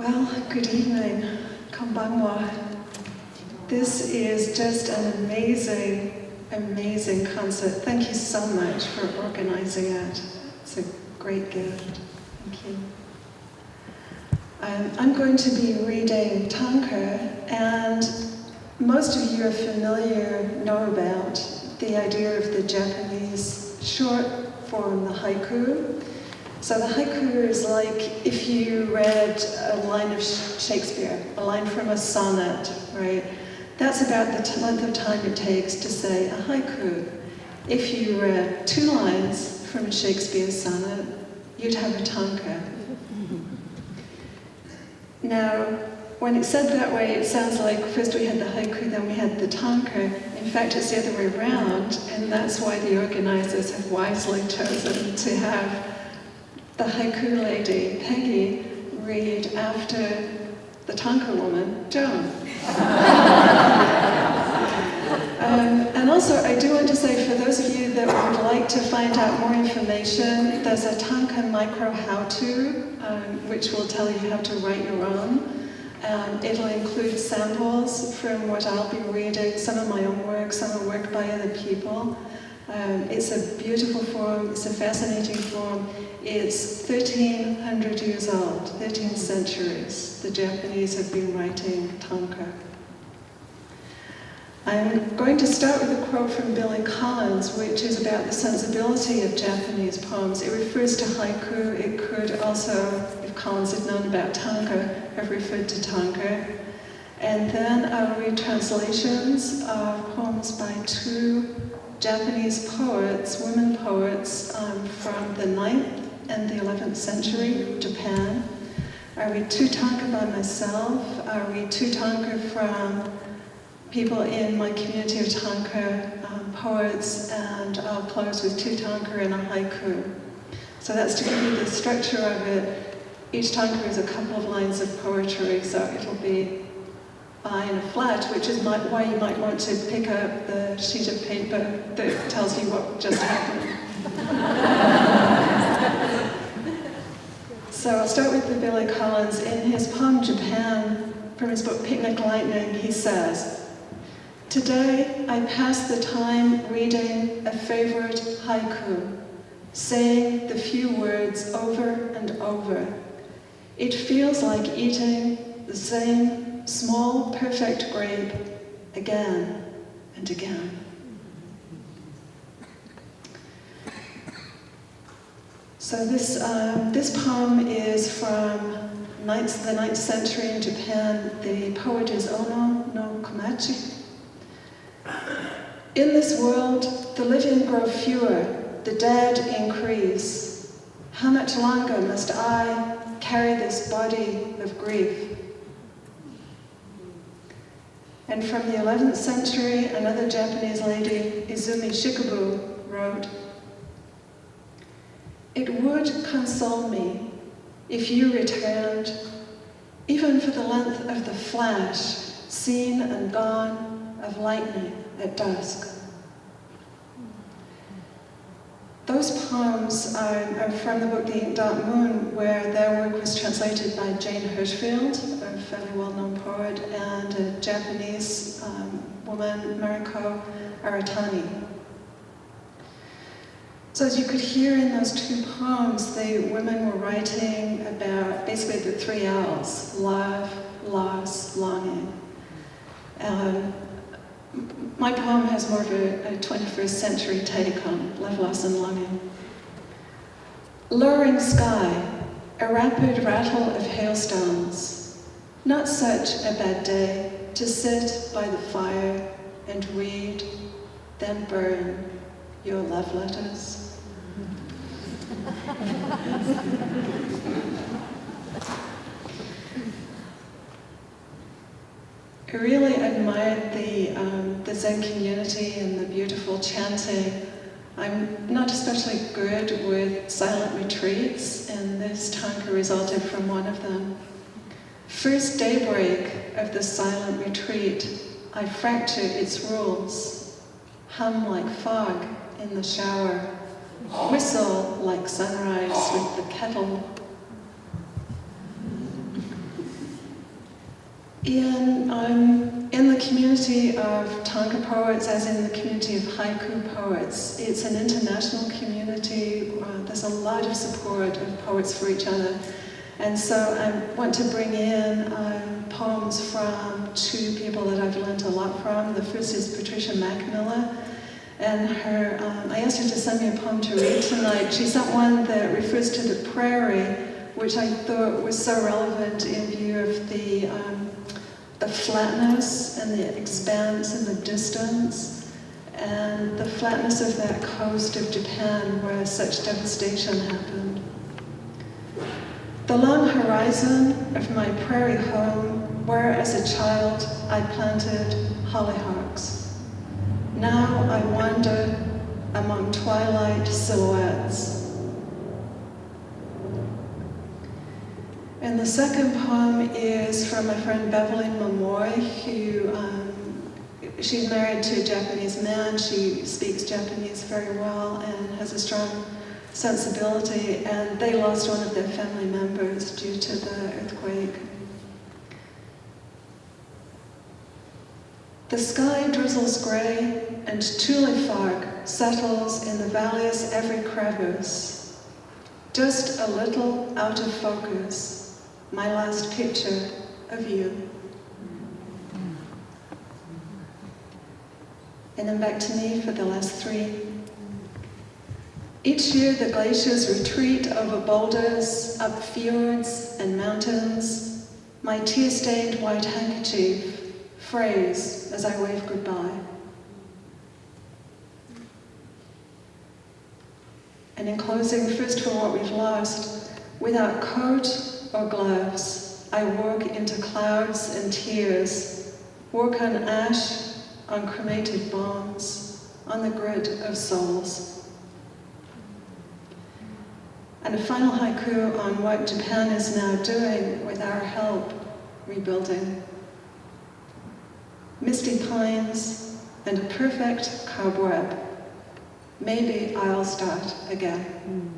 Well, good evening, konbanwa. This is just an amazing, amazing concert. Thank you so much for organizing it. It's a great gift. Thank you. I'm going to be reading tanka, and most of you are familiar, know about the idea of the Japanese short form, the haiku. So the haiku is like if you read a line of Shakespeare, a line from a sonnet, right? That's about the length of time it takes to say a haiku. If you read 2 lines from a Shakespeare sonnet, you'd have a tanka. Now, when it's said that way, it sounds like first we had the haiku, then we had the tanka. In fact, it's the other way around, and that's why the organizers have wisely chosen to have the haiku lady, Peggy, read after the tanka woman, Joan. And also, I do want to say, for those of you that would like to find out more information, there's a tanka micro how-to, which will tell you how to write your own. It'll include samples from what I'll be reading, some of my own work, some of work by other people. It's a beautiful form, it's a fascinating form. It's 1,300 years old, 13 centuries. The Japanese have been writing tanka. I'm going to start with a quote from Billy Collins, which is about the sensibility of Japanese poems. It refers to haiku. It could also, if Collins had known about tanka, have referred to tanka. And then I'll read translations of poems by 2 Japanese poets, women poets, from the 9th and the 11th century, Japan. I read 2 tanka by myself. I read 2 tanka from people in my community of tanka poets, and I'll close with 2 tanka and a haiku. So that's to give you the structure of it. Each tanka is a couple of lines of poetry, so it'll be in a flat, which is why you might want to pick up the sheet of paper that tells you what just happened. So I'll start with the Billy Collins. In his poem Japan, from his book Picnic Lightning, he says, "Today I pass the time reading a favorite haiku, saying the few words over and over. It feels like eating the same small, perfect grape again and again." So this poem is from the 9th century in Japan. The poet is Ono no Komachi. "In this world, the living grow fewer, the dead increase. How much longer must I carry this body of grief?" And from the 11th century, another Japanese lady, Izumi Shikubu, wrote, "It would console me if you returned, even for the length of the flash, seen and gone, of lightning at dusk." Those poems are from the book The Ink Dark Moon, where their work was translated by Jane Hirschfield, a fairly well-known poet, and a Japanese woman, Mariko Aratani. So as you could hear in those 2 poems, the women were writing about basically the 3 L's: love, loss, longing. My poem has more of a 21st century take on love, loss, and longing. "Lowering sky, a rapid rattle of hailstones. Not such a bad day to sit by the fire and read, then burn your love letters." I really admired the Zen community and the beautiful chanting. I'm not especially good with silent retreats, and this tanka resulted from one of them. "First daybreak of the silent retreat, I fracture its rules, hum like fog in the shower, whistle like sunrise with the kettle." In the community of tanka poets, as in the community of haiku poets, it's an international community. There's a lot of support of poets for each other. And so I want to bring in poems from two people that I've learned a lot from. The first is Patricia McMillan, and I asked her to send me a poem to read tonight. She sent one that refers to the prairie, which I thought was so relevant in view of the flatness and the expanse and the distance, and the flatness of that coast of Japan where such devastation happened. The long horizon of my prairie home, where as a child I planted hollyhocks. Now I wander among twilight silhouettes. And the second poem is from my friend Beverly Momoy, who she's married to a Japanese man. She speaks Japanese very well and has a strong sensibility, and they lost one of their family members due to the earthquake. The sky drizzles grey, and tule fog settles in the valley's every crevice. Just a little out of focus, my last picture of you. And then back to me for the last three. Each year the glaciers retreat over boulders, up fjords and mountains. My tear-stained white handkerchief frays as I wave goodbye. And in closing, first for what we've lost, without coat or gloves, I walk into clouds and tears, walk on ash, on cremated bones, on the grit of souls. And a final haiku on what Japan is now doing with our help, rebuilding. Misty pines and a perfect cobweb. Maybe I'll start again.